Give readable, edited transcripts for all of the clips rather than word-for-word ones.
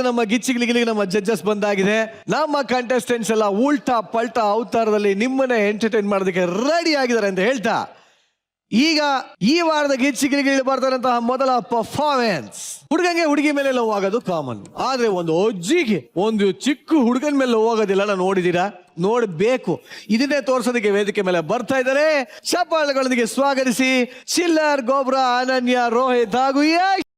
ನಮ್ಮ ಗಿಚ್ಚಿಗಿಲಿಗಿಲಿಗೆ ನಮ್ಮ ಜಡ್ಜಸ್ ಬಂದಾಗಿದೆ. ನಮ್ಮ ಕಂಟೆಸ್ಟೆಂಟ್ಸ್ ಎಲ್ಲ ಉಲ್ಟಾ ಪಲ್ಟಾ ಅವತಾರದಲ್ಲಿ ನಿಮ್ಮನ್ನೇ ಎಂಟರ್ಟೈನ್ ಮಾಡೋದಕ್ಕೆ ರೆಡಿ ಆಗಿದ್ದಾರೆ ಅಂತ ಹೇಳ್ತಾ ಈಗ ಈ ವಾರದ ಗಿಚ್ಚಿಗಿಲಿಗಿಲಿ ಬರ್ತಾರಂತಹ ಮೊದಲ ಪರ್ಫಾರ್ಮೆನ್ಸ್. ಹುಡುಗಂಗೆ ಹುಡುಗಿ ಮೇಲೆ ಲವ್ ಆಗೋದು ಕಾಮನ್, ಆದ್ರೆ ಒಂದು ಅಜ್ಜಿಗೆ ಒಂದು ಚಿಕ್ಕ ಹುಡುಗನ ಮೇಲೆ ಲವ್ ಆಗೋದಿಲ್ಲ. ನೋಡಿದೀರಾ? ನೋಡ್ಬೇಕು. ಇದನ್ನೇ ತೋರ್ಸೋದಕ್ಕೆ ವೇದಿಕೆ ಮೇಲೆ ಬರ್ತಾ ಇದ್ದಾರೆ. ಚಪ್ಪಾಳೆಗಳೊಂದಿಗೆ ಸ್ವಾಗತಿಸಿ ಚಿಲ್ಲರ್, ಗೊಬ್ರ, ಅನನ್ಯ, ರೋಹಿತ್ ಹಾಗೂ ಯಶ್.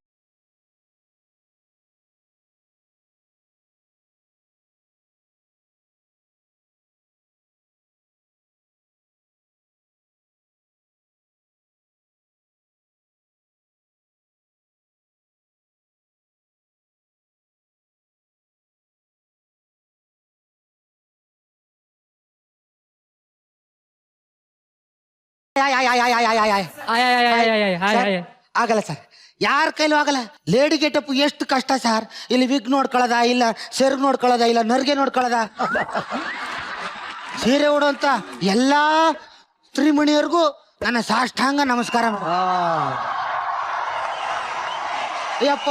ಆಗಲ್ಲ ಸರ್, ಯಾರ ಕೈಲೂ ಆಗಲ್ಲ. ಲೇಡಿ ಗೆಟಪ್ ಎಷ್ಟು ಕಷ್ಟ ಸರ್. ಇಲ್ಲಿ ವಿಗ್ ನೋಡ್ಕೊಳ್ಳೋದ, ಇಲ್ಲ ಸೆರ್ಗ್ ನೋಡ್ಕೊಳ್ಳೋದ, ಇಲ್ಲ ನರ್ಗೆ ನೋಡ್ಕೊಳ್ಳೋದ. ಸೀರೆ ಉಡೋಂತ ಎಲ್ಲಾ ಸ್ತ್ರೀಮಣಿಯವ್ರಿಗೂ ನನ್ನ ಸಾಷ್ಟಾಂಗ ನಮಸ್ಕಾರ. ಅಯ್ಯಪ್ಪ,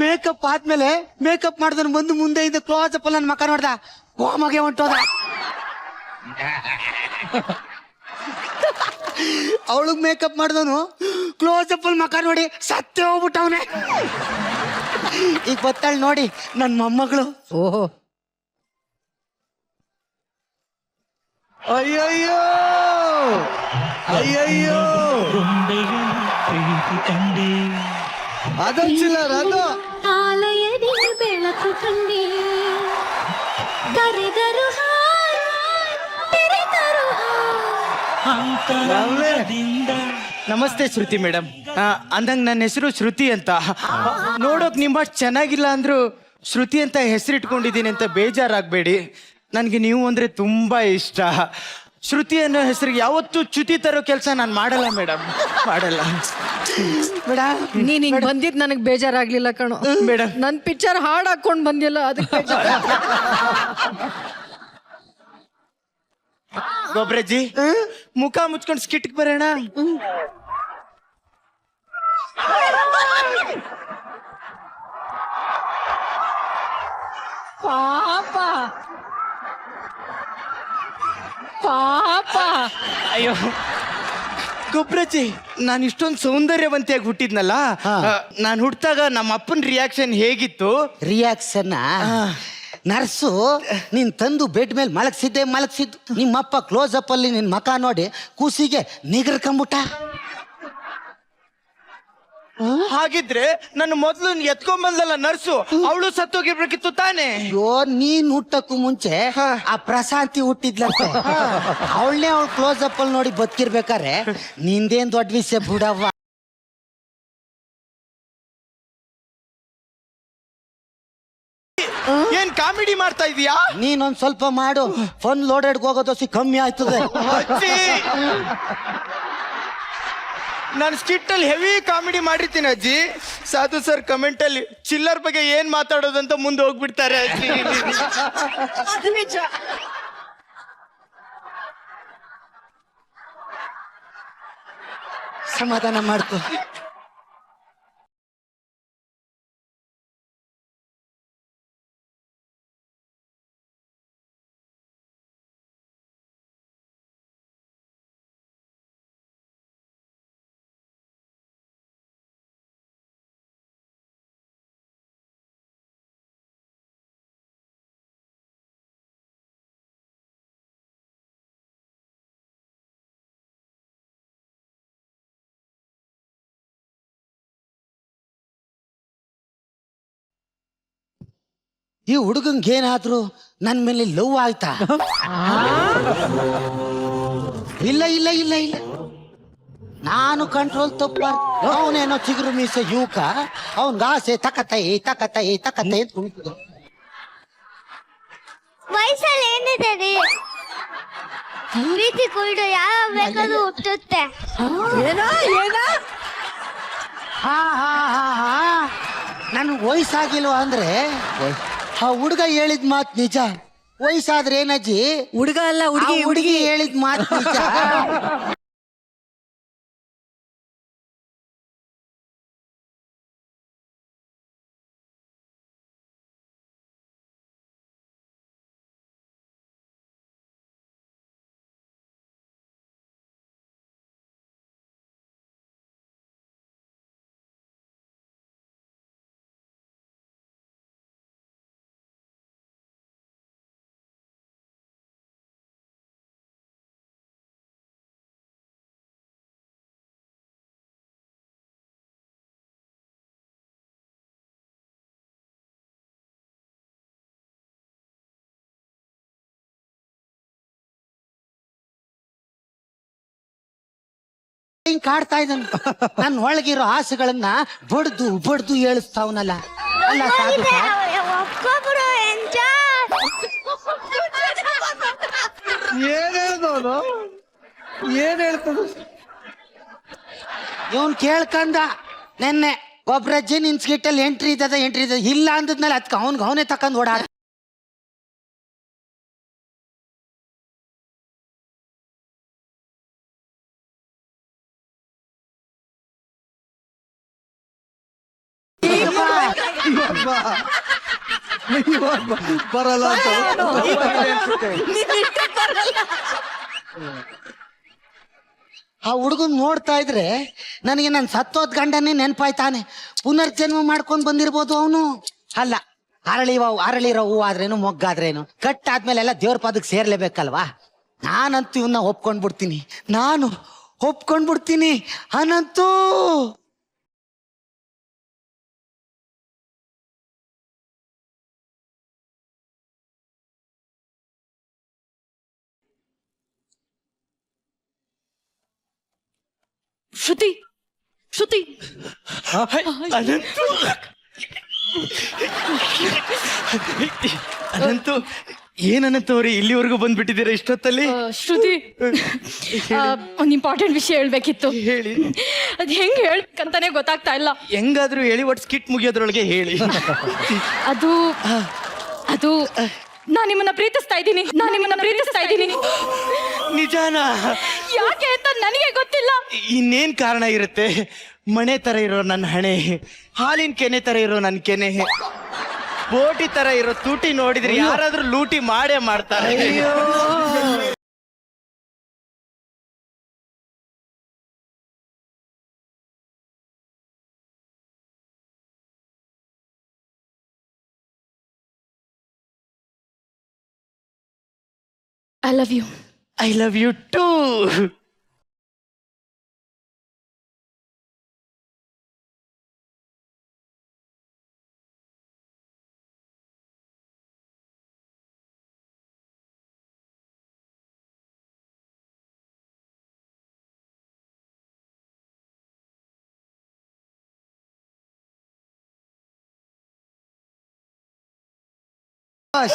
ಮೇಕಪ್ ಆದ್ಮೇಲೆ ಮೇಕಪ್ ಮಾಡಿದನು ಬಂದು ಮುಂದೆ ಇದ್ದ ಕ್ಲೋಸ್ ಅಪ್ ನನ್ನ ಮಕ್ಕ ನೋಡ್ದ, ಹೋಮಗೆ ಹೊಂಟೋದ. ಅವಳಿಗೆ ಮೇಕಪ್ ಮಾಡಿದವನು ಕ್ಲೋಸ್ ಅಪ್ ಅಲ್ಲಿ ಮಕ ನೋಡಿ ಸತ್ತೇ ಹೋಗ್ಬಿಟ್ಟವನೆ. ಈಗ ಗೊತ್ತಾಳ್ ನೋಡಿ ನನ್ನ ಮೊಮ್ಮಗಳು. ಓಹೋ, ಅಯ್ಯಯ್ಯೋ ಅಯ್ಯಯ್ಯೋ, ಅದು ಚಿಲ್ಲರ್, ಅದು ಆಲಯದಿ ಬೆಳಕು ಕಂಡೆ ಕರೆದರು ನಮಸ್ತೆ ಶ್ರುತಿ ಮೇಡಮ್. ಅಂದಂಗ ನನ್ನ ಹೆಸರು ಶ್ರುತಿ ಅಂತ. ನೋಡೋಕ್ ನಿಮ್ಮಷ್ಟು ಚೆನ್ನಾಗಿಲ್ಲ ಅಂದ್ರು ಶ್ರುತಿ ಅಂತ ಹೆಸರಿಟ್ಕೊಂಡಿದ್ದೀನಿ ಅಂತ ಬೇಜಾರಾಗಬೇಡಿ. ನನಗೆ ನೀವು ಅಂದ್ರೆ ತುಂಬಾ ಇಷ್ಟ. ಶ್ರುತಿ ಅನ್ನೋ ಹೆಸರಿಗೆ ಯಾವತ್ತೂ ಚ್ಯುತಿ ತರೋ ಕೆಲಸ ನಾನು ಮಾಡಲ್ಲ ಮೇಡಮ್, ಮಾಡಲ್ಲ ಮೇಡಮ್. ನೀನ್ ಹಿಂಗ್ ಬಂದಿದ್ ನನಗ್ ಬೇಜಾರಾಗ್ಲಿಲ್ಲ ಕಣೋ ಮೇಡಮ್. ನನ್ ಪಿಕ್ಚರ್ ಹಾಡ್ ಹಾಕೊಂಡ್ ಬಂದಿಲ್ಲ ಅದಕ್ಕೆ ಗೊಬ್ರಜ್ಜಿ, ಮುಖ ಮುಚ್ಕೊಂಡು ಸ್ಕಿಟ್ಗೆ ಬರೋಣ. ಪಾಪ ಪಾಪ. ಅಯ್ಯೋ ಗೊಬ್ರಜ್ಜಿ, ನಾನು ಇಷ್ಟೊಂದು ಸೌಂದರ್ಯವಂತಿಯಾಗಿ ಹುಟ್ಟಿದ್ನಲ್ಲ, ನಾನು ಹುಟ್ಟಿದಾಗ ನಮ್ಮ ಅಪ್ಪನ ರಿಯಾಕ್ಷನ್ ಹೇಗಿತ್ತು? ರಿಯಾಕ್ಷನ್ ನರ್ಸು ನೀನ್ ತಂದು ಬೆಡ್ ಮೇಲೆ ಮಲಗಿಸಿದ್ದು ನಿಮ್ಮಪ್ಪ ಕ್ಲೋಸ್ ಅಪ್ ಅಲ್ಲಿ ನಿನ್ ಮಕ ನೋಡಿ ಕೂಸಿಗೆ ನಿಗರ್ಕೊಂಬಿಟ್ಟ. ಹಾಗಿದ್ರೆ ನನ್ನ ಮೊದಲು ಎತ್ಕೊಂಡ್ಬಂದಲ್ಲ ನರ್ಸು, ಅವಳು ಸತ್ತೋಗಿರ್ಬೇಕಿತ್ತು ತಾನೇ? ಅಯ್ಯೋ, ನೀನ್ ಹುಟ್ಟಕ್ಕೂ ಮುಂಚೆ ಆ ಪ್ರಶಾಂತಿ ಹುಟ್ಟಿದ್ಲಂತೆ. ಅವಳನ್ನೇ ಅವಳು ಕ್ಲೋಸ್ ಅಪ್ ಅಲ್ಲಿ ನೋಡಿ ಬದುಕಿರ್ಬೇಕಾರೆ ನಿಂದೇನ್ ದೊಡ್ಡ ವಿಷಯ ಬಿಡವ್ವ. ಏನ್ ಕಾಮಿಡಿ ಮಾಡ್ತಾ ಇದೀಯಾ? ನೀನೊಂದ್ ಸ್ವಲ್ಪ ಮಾಡು, ಫನ್ ಲೋಡೆಡ್ ಹೋಗೋದೋಸಿ ಕಮ್ಮಿ ಆಯ್ತದೆ. ನಾನು ಸ್ಕಿಟ್ ಅಲ್ಲಿ ಹೆವಿ ಕಾಮಿಡಿ ಮಾಡಿರ್ತೀನಿ ಅಜ್ಜಿ. ಸಾಧು ಸರ್ ಕಮೆಂಟ್ ಅಲ್ಲಿ ಚಿಲ್ಲರ್ ಬಗ್ಗೆ ಏನ್ ಮಾತಾಡೋದಂತ ಮುಂದೆ ಹೋಗ್ಬಿಡ್ತಾರೆ ಅಜ್ಜಿ. ಸಮಾಧಾನ ಮಾಡ್ಕೊ. ಈ ಹುಡುಗಂಗೆ ಏನಾದ್ರು ನನ್ನ ಮೇಲೆ ಲವ್ ಆಯ್ತಾ? ಇಲ್ಲ ಇಲ್ಲ ಇಲ್ಲ ಇಲ್ಲ, ನಾನು ಕಂಟ್ರೋಲ್ ತಪ್ಪ. ಅವನೇನೋ ಚಿಗುರು ಮೀಸೆ ಯುವಕ, ಅವನ್ಗ ಆಸೆ ತಕತೈ ತಕತೈ ತಕತೈ ಅಂತ ಕುಣಿತಿದ್ದ. ವಯಸ್ಸಲ್ಲಿ ಏನಿದೆ ರೀ, ಪ್ರೀತಿ ಕುಯ್ಡು ಯಾವ ಬೇಕಾದ್ರೂ ಹುಟ್ಟುತ್ತೆ. ನನ್ಗೆ ವಯಸ್ಸಾಗಿಲ್ವ ಅಂದ್ರೆ ಆ ಹುಡುಗ ಹೇಳಿದ ಮಾತು ನಿಜ. ವಯಸ್ಸಾದ್ರೆ ಏನಜ್ಜಿ? ಹುಡುಗ ಅಲ್ಲ ಹುಡುಗಿ ಹೇಳಿದ ಮಾತು ನಿಜ. ಹಿಂಗ್ ಕಾಡ್ತಾ ಇದ್ದಾನೆ. ನನ್ನ ಒಳಗಿರೋ ಆಸೆಗಳನ್ನ ಬಡ್ದು ಬಡ್ದು ಏಳಿಸ್ತಾವನಲ್ಲ. ಅಲ್ಲ ಸಾಧು ಸರ್, ಒಬ್ಬೊಬ್ರು ಎಂಜಾಯ್. ಏನ್ ಹೇಳ್ದವನು, ಏನ್ ಹೇಳ್ತದ? ಇವನ್ ಕೇಳ್ಕಂದ ನೆನ್ನೆ ಒಬ್ರಜ್ಜಿ ನಿನ್ ಸ್ಕಿಟ್ಟಲ್ಲಿ ಎಂಟ್ರಿ ಇದ್ದದ ಇಲ್ಲ ಅಂದದ್ಮೇಲೆ ಅದಕ್ಕೆ ಅವನೇ ತಕೊಂಡ್ ಓಡಾಡ. ಬರಲ್ಲ ಅಂತ ಆ ಹುಡುಗನ್ ನೋಡ್ತಾ ಇದ್ರೆ ನನಗೆ ನನ್ನ ಸತ್ತೋದ್ ಗಂಡನೇ ನೆನಪಾಯ್ತಾನೆ. ಪುನರ್ಜನ್ಮ ಮಾಡ್ಕೊಂಡ್ ಬಂದಿರ್ಬೋದು ಅವನು. ಅಲ್ಲ, ಅರಳಿರೋ ಹೂ ಆದ್ರೇನು ಮೊಗ್ಗಾದ್ರೇನು ಕಟ್ಟಾದ್ಮೇಲೆ ಎಲ್ಲ ದೇವ್ರ ಪದಕ್ಕೆ ಸೇರ್ಲೇಬೇಕಲ್ವಾ. ನಾನಂತೂ ಇವನ್ನ ಒಪ್ಕೊಂಡ್ಬಿಡ್ತೀನಿ, ನಾನು ಒಪ್ಕೊಂಡ್ಬಿಡ್ತೀನಿ. ಅನಂತೂ ಶ್ರುತಿ ಶ್ರುತಿ ಅನಂತು, ಏನಂತ ಅವ್ರಿ ಇಲ್ಲಿವರೆಗೂ ಬಂದ್ಬಿಟ್ಟಿದ್ದೀರಾ ಇಷ್ಟೊತ್ತಲ್ಲಿ? ಶ್ರುತಿ, ಒಂದು ಇಂಪಾರ್ಟೆಂಟ್ ವಿಷಯ ಹೇಳ್ಬೇಕಿತ್ತು. ಹೇಳಿ. ಅದ್ ಹೆಂಗ್ ಹೇಳ್ಬೇಕಂತಾನೆ ಗೊತ್ತಾಗ್ತಾ ಇಲ್ಲ. ಹೆಂಗಾದ್ರೂ ಹೇಳಿ, ಒಟ್ಟು ಸ್ಕಿಟ್ ಮುಗಿಯೋದ್ರೊಳಗೆ ಹೇಳಿ. ಅದು ಅದು ನಾನ್ ನಿಮ್ಮನ್ನ ಪ್ರೀತಿಸ್ತಾ ಇದ್ದೀನಿ. ನಿಜಾನಾ? ಯಾಕೆ ಅಂತ ನನಗೆ ಗೊತ್ತಿಲ್ಲ. ಇನ್ನೇನ್ ಕಾರಣ ಇರುತ್ತೆ? ಮನೆ ತರ ಇರೋ ನನ್ನ ಹಣೆ, ಹಾಲಿನ ಕೆನೆ ತರ ಇರೋ ನನ್ನ ಕೆನೆ, ಬೋಟಿ ತರ ಇರೋ ತೂಟಿ ನೋಡಿದ್ರೆ ಯಾರಾದ್ರೂ ಲೂಟಿ ಮಾಡೇ ಮಾಡ್ತಾರೆ. I love you. I love you too.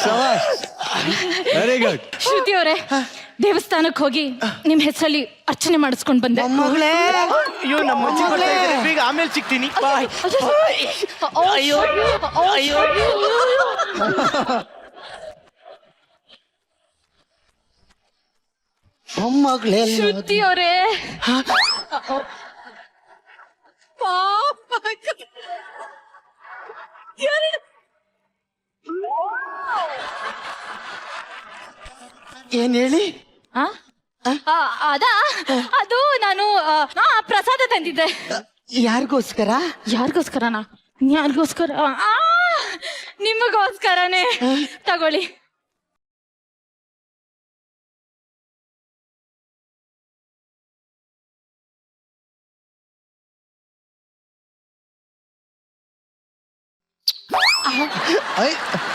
ಶಬಾಷ್, ವೆರಿ ಗುಡ್. ಶ್ರುತಿ ಅವರೇ, ದೇವಸ್ಥಾನಕ್ಕೆ ಹೋಗಿ ನಿಮ್ ಹೆಸರಲ್ಲಿ ಅರ್ಚನೆ ಮಾಡಿಸ್ಕೊಂಡ್ ಬಂದೆ. ಮಗಳೇ, ಅಯ್ಯೋ, ನಮ್ಮ ಅಜ್ಜಿ ಬರ್ತಾ ಇದ್ದಾರೆ. ಬೇಗ ಆಮೇಲೆ ಸಿಗ್ತೀನಿ. ಬಾಯ್. ಅಯ್ಯೋ ಅಯ್ಯೋ. ಮೊಮ್ಮಗಳೇ, ಶ್ರುತಿ ಅವರೇ, ಏನ್ ಹೇಳಿ? ಅದು ನಾನು ಪ್ರಸಾದ ತಂದಿದ್ದೆ. ಯಾರಿಗೋಸ್ಕರ? ಯಾರಿಗೋಸ್ಕರನಾ? ನಿಮಗೋಸ್ಕರನೇ. ತಗೊಳ್ಳಿ.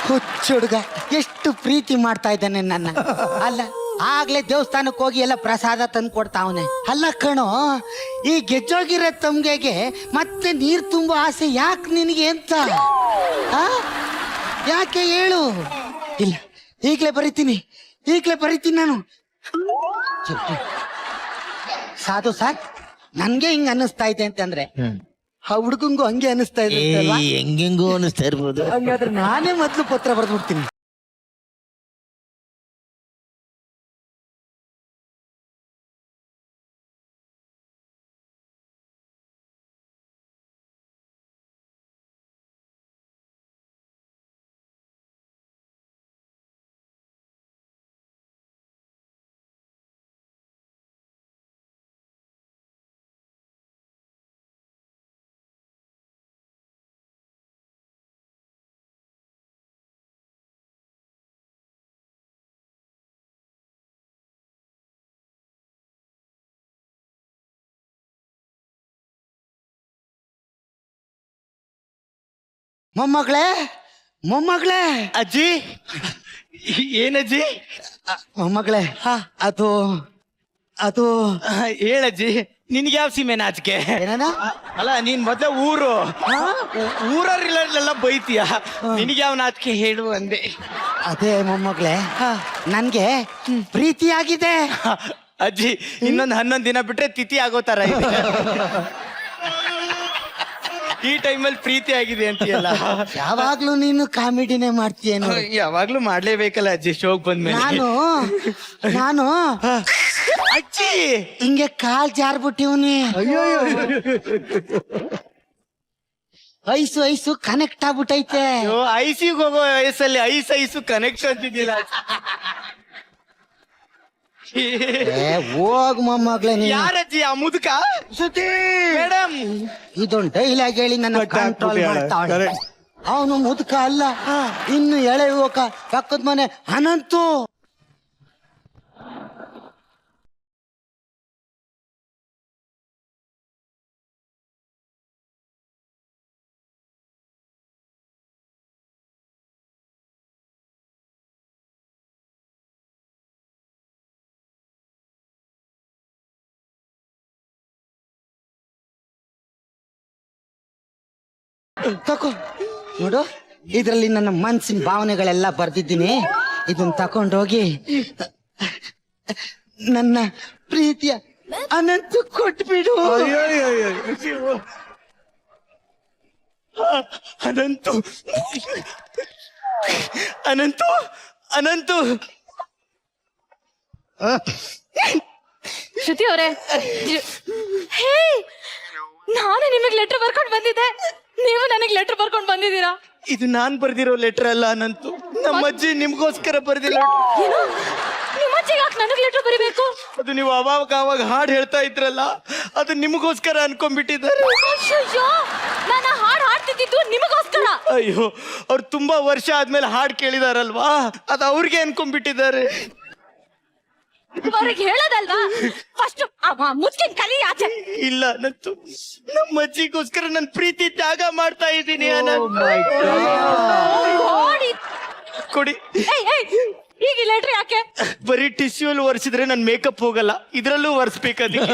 ಹುಚ್ಚುಡುಗ ಎಷ್ಟು ಪ್ರೀತಿ ಮಾಡ್ತಾ ಇದ್ದಾನೆ ನನ್ನ. ಅಲ್ಲ, ಆಗ್ಲೇ ದೇವಸ್ಥಾನಕ್ಕೆ ಹೋಗಿ ಎಲ್ಲ ಪ್ರಸಾದ ತಂದು ಕೊಡ್ತಾವನೆ. ಅಲ್ಲ ಕಣೋ, ಈ ಗೆಜ್ಜೋಗಿರೋ ತಮ್ಗೆಗೆ ಮತ್ತೆ ನೀರ್ ತುಂಬೋ ಆಸೆ ಯಾಕೆ ನಿನಗೆ ಅಂತ? ಯಾಕೆ ಹೇಳು? ಇಲ್ಲ, ಈಗ್ಲೇ ಬರೀತೀನಿ ನಾನು. ಸಾಧು ಸರ್, ನನ್ಗೆ ಹಿಂಗ ಅನ್ನಿಸ್ತಾ ಇದೆ ಅಂತಂದ್ರೆ ಆ ಹುಡುಗಂಗೂ ಹಂಗೆ ಅನ್ನಿಸ್ತಾ ಇದೆ ಅಂತಲ್ವಾ? ಹೆಂಗೆಂಗೋ ಅನಿಸ್ತಾ ಇರ್ಬೋದು. ಹಂಗಾದ್ರೆ ನಾನೇ ಮೊದ್ಲು ಪತ್ರ ಬರೆದ್ಬಿಡ್ತೀನಿ. ಮೊಮ್ಮಗಳೇ, ಅಜ್ಜಿ, ಏನಜ್ಜಿ? ಮೊಮ್ಮಗಳೇ, ಅದು ಹೇಳಜ್ಜಿ, ನಿನ್ಗೆ ಯಾವ ಸೀಮೆ ನಾಚಿಕೆ? ಏನಾನ ಅಲ್ಲ ನೀನ್ ಮೊದ್ಲೇ ಊರಲ್ಲೆಲ್ಲ ಬೈತೀಯ, ನಿನಗೆ ಯಾವ ನಾಚಿಕೆ ಹೇಳು ಅಂದೆ. ಅದೇ ಮೊಮ್ಮಗಳೇ, ನನ್ಗೆ ಪ್ರೀತಿಯಾಗಿದೆ. ಅಜ್ಜಿ ಇನ್ನೊಂದು 11 ದಿನ ಬಿಟ್ರೆ ತಿಥಿ ಆಗೋ ತರ ಇದೆ. ಈ ಟೈಮಲ್ಲಿ ಪ್ರೀತಿ ಆಗಿದೆ ಅಂತೀಯಲ್ಲ. ಯಾವಾಗ್ಲೂ ನೀನು ಕಾಮಿಡಿನೇ ಮಾಡ್ತೀಯೇನು? ಯಾವಾಗ್ಲೂ ಮಾಡ್ಲೇಬೇಕಲ್ಲ ಅಜ್ಜಿ, ಶೋಕ್ ಬಂದ್ಮೇಲೆ. ನಾನು ಅಜ್ಜಿ ಹಿಂಗೆ ಕಾಲ್ ಜಾರ್ಬಿಟ್ಟಿವ್ನಿ. ಐಸು ಕನೆಕ್ಟ್ ಆಗ್ಬಿಟ್ಟೈತೆ. ಐಸಿಗೆ ಹೋಗೋ ವಯಸ್ಸಲ್ಲಿ ಐಸು ಕನೆಕ್ಟ್ ಅಂತಿದ್ದಿಲ್ಲ. ಹೋಗ್ ಮೊಮ್ಮಗ್ಳೆ ನೀನು. ಯಾರಜ್ಜಿ ಆ ಮುದುಕ? ಮೇಡಮ್, ಇದೊಂದು ಡೈಲಾಗ್ ಹೇಳಿ ನನ್ನ ಕಂಟ್ರೋಲ್ ಮಾಡ್ತಾವಳೆ. Correct. ಅವನು ಮುದುಕ ಅಲ್ಲ, ಇನ್ನು ಎಳೆ ಯುವಕ, ಪಕ್ಕದ ಮನೆ ಅನಂತು. ತಕೋ ನೋಡು, ಇದ್ರಲ್ಲಿ ನನ್ನ ಮನ್ಸಿನ ಭಾವನೆಗಳೆಲ್ಲ ಬರ್ದಿದ್ದೀನಿ. ಇದನ್ನ ತಕೊಂಡೋಗಿ ನನ್ನ ಪ್ರೀತಿಯ ಅನಂತ ಕೊಟ್ಬಿಡು. ಅನಂತು ಅನಂತು ಅನಂತು. ಶ್ರುತಿ ಅವರೇ, ಹೇ, ನಾನು ನಿಮಗೆ ಲೆಟರ್ ಬರ್ಕೊಂಡು ಬಂದಿದ್ದೆ, ನೀವು ನನಗೆ ಲೆಟರ್ ಬರ್ಕೊಂಡು ಬಂದಿದ್ದೀರಾ. ಇದು ನಾನ್ ಬರ್ದಿರೋ ಲೆಟರ್ ಅಲ್ಲ ಅನಂತು, ನಮ್ಮ ಅಜ್ಜಿ ನಿಮ್ಗೋಸ್ಕರ ಬರ್ದಿಲ್ಲ. ಏನು? ನಿಮ್ಮ ಅಜ್ಜಿಗೆ ಯಾಕೆ ನನಗೆ ಲೆಟರ್ ಬರೀಬೇಕು? ಅದು ನೀವು ಅವಾಗ ಹಾಡು ಹೇಳ್ತಾ ಇದ್ರಲ್ಲ, ಅದು ನಿಮಗೋಸ್ಕರ ಅನ್ಕೊಂಡ್ಬಿಟ್ಟಿದ್ದಾರೆ. ಅಯ್ಯೋ, ನಾನು ಹಾಡು ಹಾಡ್ತಿದ್ದು ನಿಮಗೋಸ್ಕರ. ಅಯ್ಯೋ, ಅವ್ರು ತುಂಬಾ ವರ್ಷ ಆದ್ಮೇಲೆ ಹಾಡು ಕೇಳಿದಾರಲ್ವಾ, ಅದು ಅವ್ರಿಗೆ ಅನ್ಕೊಂಡ್ಬಿಟ್ಟಿದ್ದಾರೆ. ಅವ್ರಿಗೆ ಹೇಳೋದಲ್ವಾ, ಫಸ್ಟ್ ಮುಚ್ಚಿನ ಕಲಿ ಆಚೆ. ಇಲ್ಲ ಅನಂತು, ನಮ್ಮ ಅಜ್ಜಿಗೋಸ್ಕರ ನನ್ನ ಪ್ರೀತಿ ತ್ಯಾಗ ಮಾಡ್ತಾ ಇದ್ದೀನಿ. ಕೊಡಿ. ಈಗ ಲೆಟ್ರ್ ಯಾಕೆ? ಬರೀ ಟಿಶ್ಯೂ ಅಲ್ಲಿ ಒರೆಸಿದ್ರೆ ನನ್ ಮೇಕಪ್ ಹೋಗಲ್ಲ, ಇದ್ರಲ್ಲೂ ಒರೆಸ್ಬೇಕದಕ್ಕೆ.